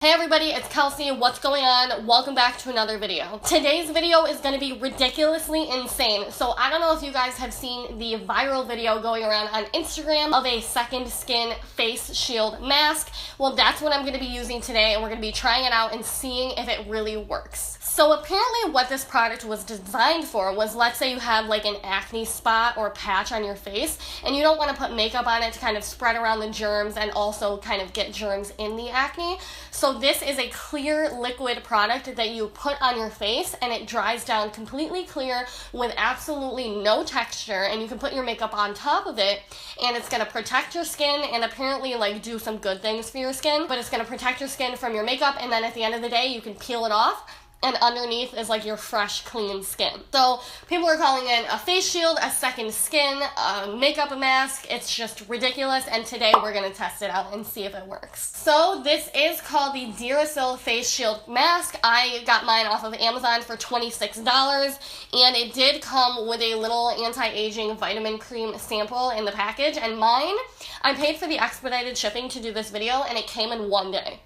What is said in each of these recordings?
Hey everybody, it's Kelsey. What's going on? Welcome back to another video. Today's video is going to be ridiculously insane. So I don't know if you guys have seen the viral video going around on Instagram of a second skin face shield mask. Well, that's what I'm going to be using today, and we're going to be trying it out and seeing if it really works. So apparently what this product was designed for was, let's say you have like an acne spot or patch on your face and you don't want to put makeup on it to kind of spread around the germs and also kind of get germs in the acne. So this is a clear liquid product that you put on your face and it dries down completely clear with absolutely no texture, and you can put your makeup on top of it and it's going to protect your skin and apparently like do some good things for your skin, but it's going to protect your skin from your makeup, and then at the end of the day you can peel it off and underneath is like your fresh, clean skin. So people are calling it a face shield, a second skin, a makeup mask. It's just ridiculous, and today we're gonna test it out and see if it works. So this is called the Direcil face shield mask. I got mine off of Amazon for $26, and it did come with a little anti-aging vitamin cream sample in the package, and mine, I paid for the expedited shipping to do this video, and it came in one day.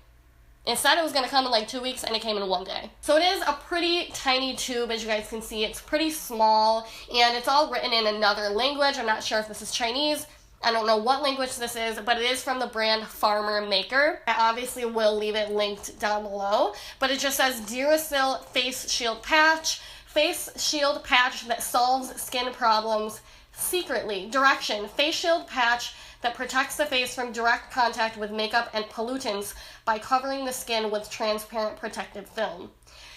It said it was going to come in like 2 weeks, and it came in one day. So it is a pretty tiny tube, as you guys can see. It's pretty small, and it's all written in another language. I'm not sure if this is Chinese. I don't know what language this is, but it is from the brand Farmer Maker. I obviously will leave it linked down below, but it just says Direcil Face Shield Patch. Face shield patch that solves skin problems secretly. Direction: face shield patch that protects the face from direct contact with makeup and pollutants by covering the skin with transparent protective film.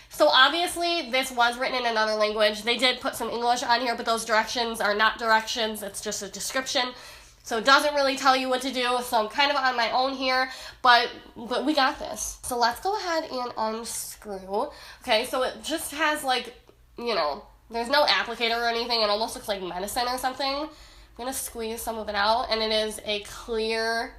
So obviously this was written in another language. They did put some English on here, but those directions are not directions. It's just a description. So it doesn't really tell you what to do. So I'm kind of on my own here, but we got this. So let's go ahead and unscrew. Okay, so it just has like, you know, there's no applicator or anything. It almost looks like medicine or something. I'm going to squeeze some of it out, and it is a clear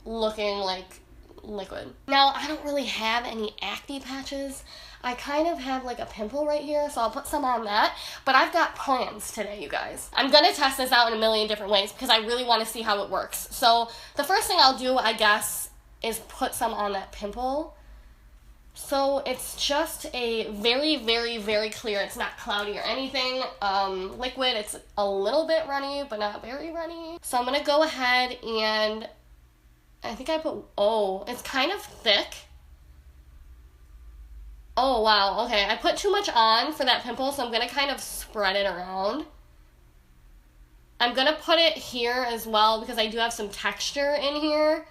looking like liquid. Now, I don't really have any acne patches. I kind of have like a pimple right here, so I'll put some on that. But I've got plans today, you guys. I'm going to test this out in a million different ways because I really want to see how it works. So the first thing I'll do, I guess, is put some on that pimple. So it's just a very, very, very clear, it's not cloudy or anything, liquid. It's a little bit runny, but not very runny. So I'm going to go ahead and I think I put, oh, it's kind of thick. Oh, wow, okay. I put too much on for that pimple, so I'm going to kind of spread it around. I'm going to put it here as well because I do have some texture in here.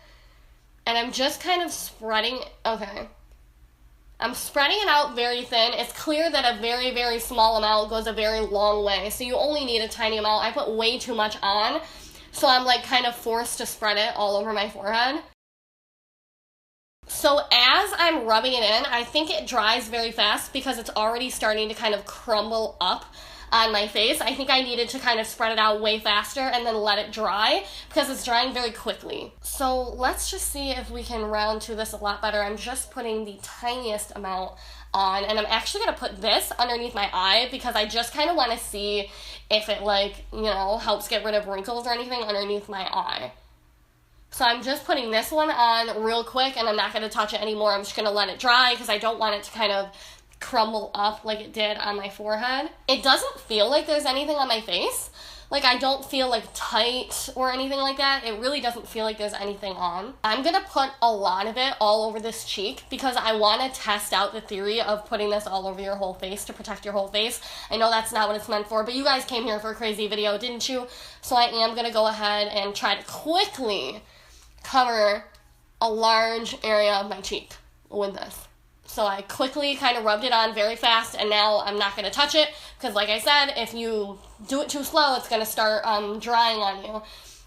And I'm just kind of spreading, okay. I'm spreading it out very thin. It's clear that a very, very small amount goes a very long way. So you only need a tiny amount. I put way too much on. So I'm like kind of forced to spread it all over my forehead. So as I'm rubbing it in, I think it dries very fast because it's already starting to kind of crumble up on my face. I think I needed to kind of spread it out way faster and then let it dry because it's drying very quickly. So let's just see if we can round to this a lot better. I'm just putting the tiniest amount on, and I'm actually going to put this underneath my eye because I just kind of want to see if it like, you know, helps get rid of wrinkles or anything underneath my eye. So I'm just putting this one on real quick, and I'm not going to touch it anymore. I'm just going to let it dry because I don't want it to kind of crumble up like it did on my forehead. It doesn't feel like there's anything on my face. Like, I don't feel like tight or anything like that. It really doesn't feel like there's anything on. I'm gonna put a lot of it all over this cheek because I want to test out the theory of putting this all over your whole face to protect your whole face. I know that's not what it's meant for, but you guys came here for a crazy video, didn't you? So I am gonna go ahead and try to quickly cover a large area of my cheek with this. So I quickly kind of rubbed it on very fast, and now I'm not going to touch it because, like I said, if you do it too slow, it's going to start drying on you.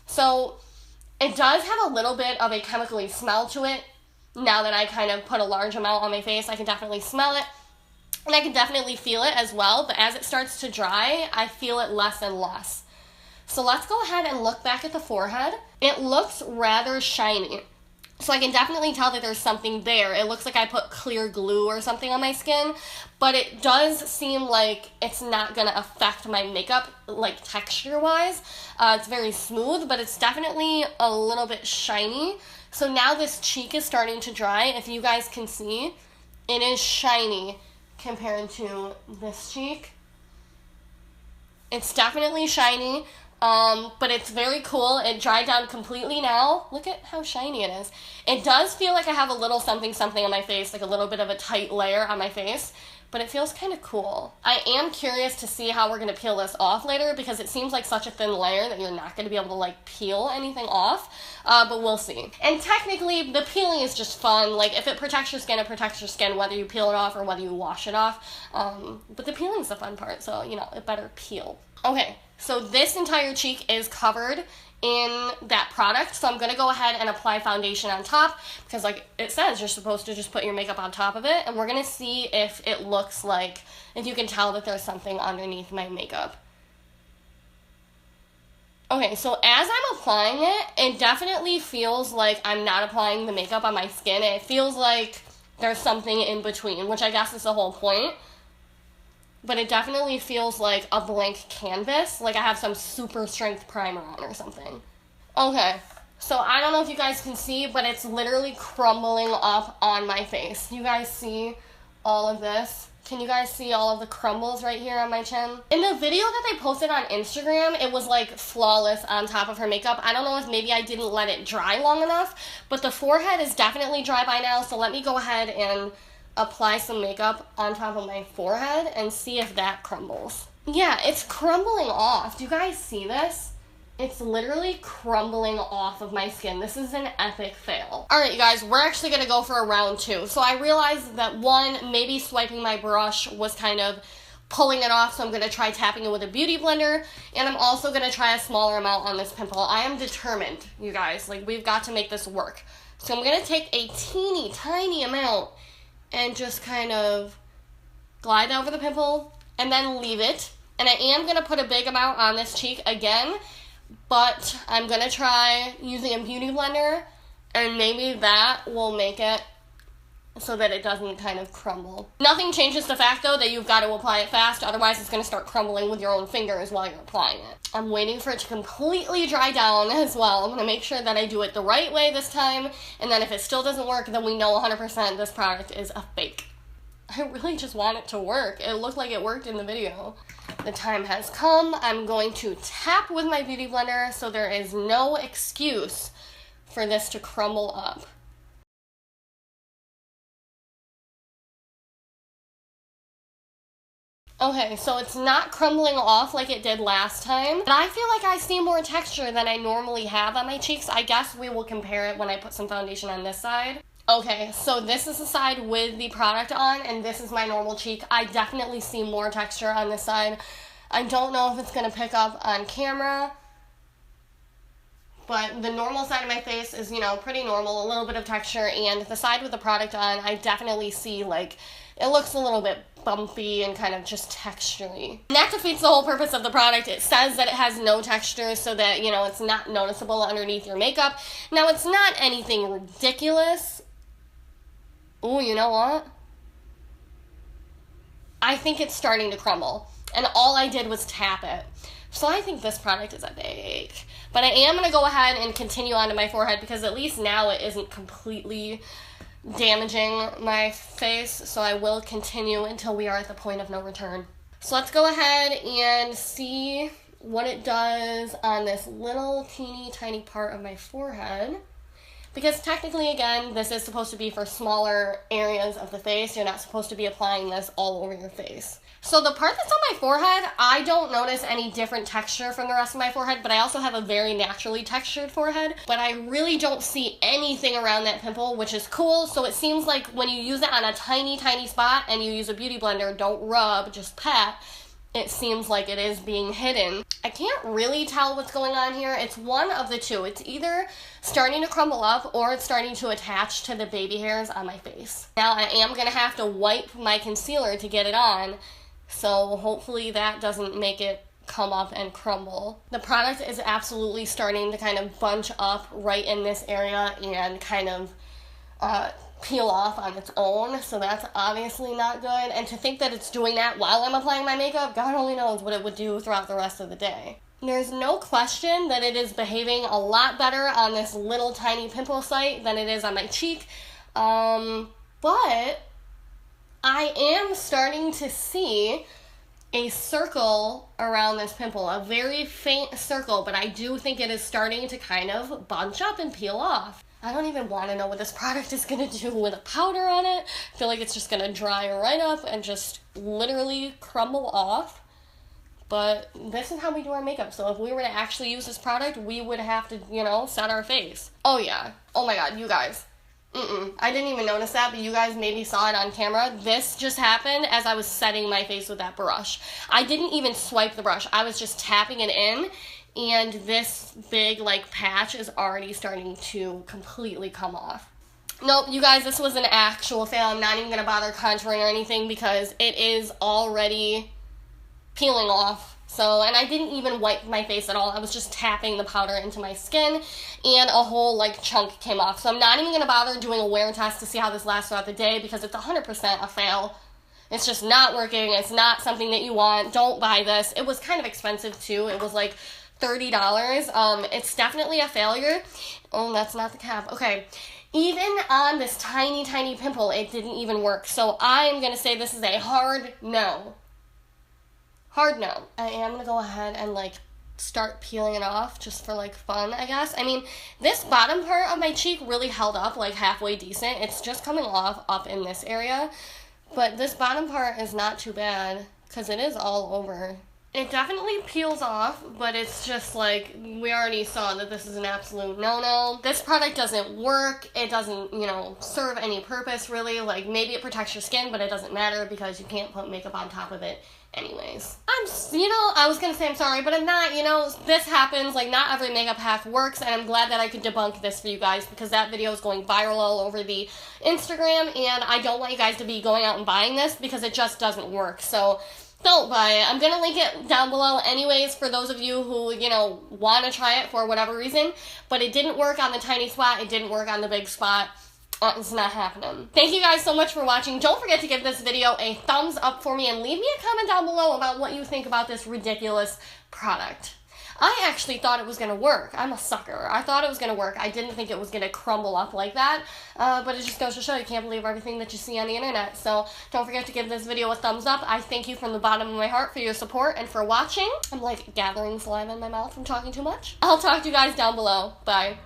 So it does have a little bit of a chemically smell to it. Now that I kind of put a large amount on my face, I can definitely smell it, and I can definitely feel it as well. But as it starts to dry, I feel it less and less. So let's go ahead and look back at the forehead. It looks rather shiny. So I can definitely tell that there's something there. It looks like I put clear glue or something on my skin, but it does seem like it's not going to affect my makeup, like texture-wise. It's very smooth, but it's definitely a little bit shiny. So now this cheek is starting to dry. If you guys can see, it is shiny compared to this cheek. It's definitely shiny, but it's very cool. It dried down completely now. Look at how shiny it is. It does feel like I have a little something something on my face, like a little bit of a tight layer on my face, but it feels kind of cool. I am curious to see how we're going to peel this off later, because it seems like such a thin layer that you're not going to be able to like peel anything off, but we'll see. And technically, the peeling is just fun. Like, if it protects your skin, it protects your skin, whether you peel it off or whether you wash it off. But the peeling's the fun part, so, you know, it better peel. Okay, so this entire cheek is covered in that product, so I'm going to go ahead and apply foundation on top, because like it says, you're supposed to just put your makeup on top of it, and we're going to see if it looks like, if you can tell that there's something underneath my makeup. Okay, so as I'm applying it, it definitely feels like I'm not applying the makeup on my skin. It feels like there's something in between, which I guess is the whole point. But it definitely feels like a blank canvas, like I have some super strength primer on or something. Okay, so I don't know if you guys can see, but it's literally crumbling up on my face. You guys see all of this? Can you guys see all of the crumbles right here on my chin? In the video that they posted on Instagram, it was like flawless on top of her makeup. I don't know if maybe I didn't let it dry long enough, but the forehead is definitely dry by now, so let me go ahead and apply some makeup on top of my forehead and see if that crumbles. Yeah, it's crumbling off. Do you guys see this? It's literally crumbling off of my skin. This is an epic fail. Alright, you guys, we're actually going to go for a round two. So I realized that one, maybe swiping my brush was kind of pulling it off, so I'm going to try tapping it with a beauty blender, and I'm also going to try a smaller amount on this pimple. I am determined, you guys. Like, we've got to make this work. So I'm going to take a teeny tiny amount and just kind of glide over the pimple and then leave it. And I am going to put a big amount on this cheek again, but I'm going to try using a beauty blender, and maybe that will make it so that it doesn't kind of crumble. Nothing changes the fact, though, that you've got to apply it fast, otherwise it's going to start crumbling with your own fingers while you're applying it. I'm waiting for it to completely dry down as well. I'm going to make sure that I do it the right way this time, and then if it still doesn't work, then we know 100% this product is a fake. I really just want it to work. It looked like it worked in the video. The time has come. I'm going to tap with my beauty blender so there is no excuse for this to crumble up. Okay, so it's not crumbling off like it did last time, but I feel like I see more texture than I normally have on my cheeks. I guess we will compare it when I put some foundation on this side. Okay, so this is the side with the product on, and this is my normal cheek. I definitely see more texture on this side. I don't know if it's going to pick up on camera, but the normal side of my face is, you know, pretty normal, a little bit of texture, and the side with the product on, I definitely see, like, it looks a little bit bumpy and kind of just textury. And that defeats the whole purpose of the product. It says that it has no texture so that, you know, it's not noticeable underneath your makeup. Now, it's not anything ridiculous. Ooh, you know what? I think it's starting to crumble, and all I did was tap it. So I think this product is a fake. But I am going to go ahead and continue onto my forehead, because at least now it isn't completely damaging my face, so I will continue until we are at the point of no return. So let's go ahead and see what it does on this little teeny tiny part of my forehead. Because technically, again, this is supposed to be for smaller areas of the face. You're not supposed to be applying this all over your face. So the part that's on my forehead, I don't notice any different texture from the rest of my forehead, but I also have a very naturally textured forehead. But I really don't see anything around that pimple, which is cool. So it seems like when you use it on a tiny, tiny spot and you use a beauty blender, don't rub, just pat, it seems like it is being hidden. I can't really tell what's going on here. It's one of the two. It's either starting to crumble up or it's starting to attach to the baby hairs on my face. Now I am going to have to wipe my concealer to get it on, so hopefully that doesn't make it come up and crumble. The product is absolutely starting to kind of bunch up right in this area and kind of peel off on its own, so that's obviously not good. And to think that it's doing that while I'm applying my makeup, God only knows what it would do throughout the rest of the day. There's no question that it is behaving a lot better on this little tiny pimple site than it is on my cheek. But I am starting to see a circle around this pimple, a very faint circle, but I do think it is starting to kind of bunch up and peel off. I don't even want to know what this product is going to do with a powder on it. I feel like it's just going to dry right up and just literally crumble off. But this is how we do our makeup. So if we were to actually use this product, we would have to, you know, set our face. Oh yeah. Oh my god, you guys. I didn't even notice that, but you guys maybe saw it on camera. This just happened as I was setting my face with that brush. I didn't even swipe the brush. I was just tapping it in, and this big, like, patch is already starting to completely come off. Nope, you guys, this was an actual fail. I'm not even going to bother contouring or anything because it is already peeling off. So, and I didn't even wipe my face at all. I was just tapping the powder into my skin, and a whole, like, chunk came off. So I'm not even going to bother doing a wear test to see how this lasts throughout the day because it's 100% a fail. It's just not working. It's not something that you want. Don't buy this. It was kind of expensive, too. It was, like, $30. It's definitely a failure. Oh, that's not the cap. Okay. Even on this tiny, tiny pimple, it didn't even work. So I'm going to say this is a hard no. Hard no. I am going to go ahead and, like, start peeling it off just for, like, fun, I guess. I mean, this bottom part of my cheek really held up, like, halfway decent. It's just coming off up in this area. But this bottom part is not too bad because it is all over. It definitely peels off, but it's just like, we already saw that this is an absolute no-no. This product doesn't work. It doesn't, you know, serve any purpose, really. Like, maybe it protects your skin, but it doesn't matter because you can't put makeup on top of it anyways. You know, I was gonna say I'm sorry, but I'm not, you know, this happens, like, not every makeup hack works, and I'm glad that I could debunk this for you guys because that video is going viral all over the Instagram, and I don't want you guys to be going out and buying this because it just doesn't work, so don't buy it. I'm going to link it down below anyways for those of you who, you know, want to try it for whatever reason, but it didn't work on the tiny spot, it didn't work on the big spot. It's not happening. Thank you guys so much for watching. Don't forget to give this video a thumbs up for me and leave me a comment down below about what you think about this ridiculous product. I actually thought it was going to work. I'm a sucker. I thought it was going to work. I didn't think it was going to crumble up like that, but it just goes to show you can't believe everything that you see on the internet. So don't forget to give this video a thumbs up. I thank you from the bottom of my heart for your support and for watching. I'm like gathering saliva in my mouth from talking too much. I'll talk to you guys down below. Bye.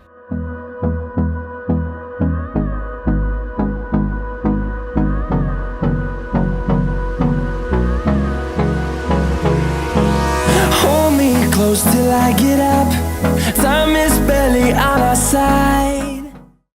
Close till I get up. Time is barely on our side.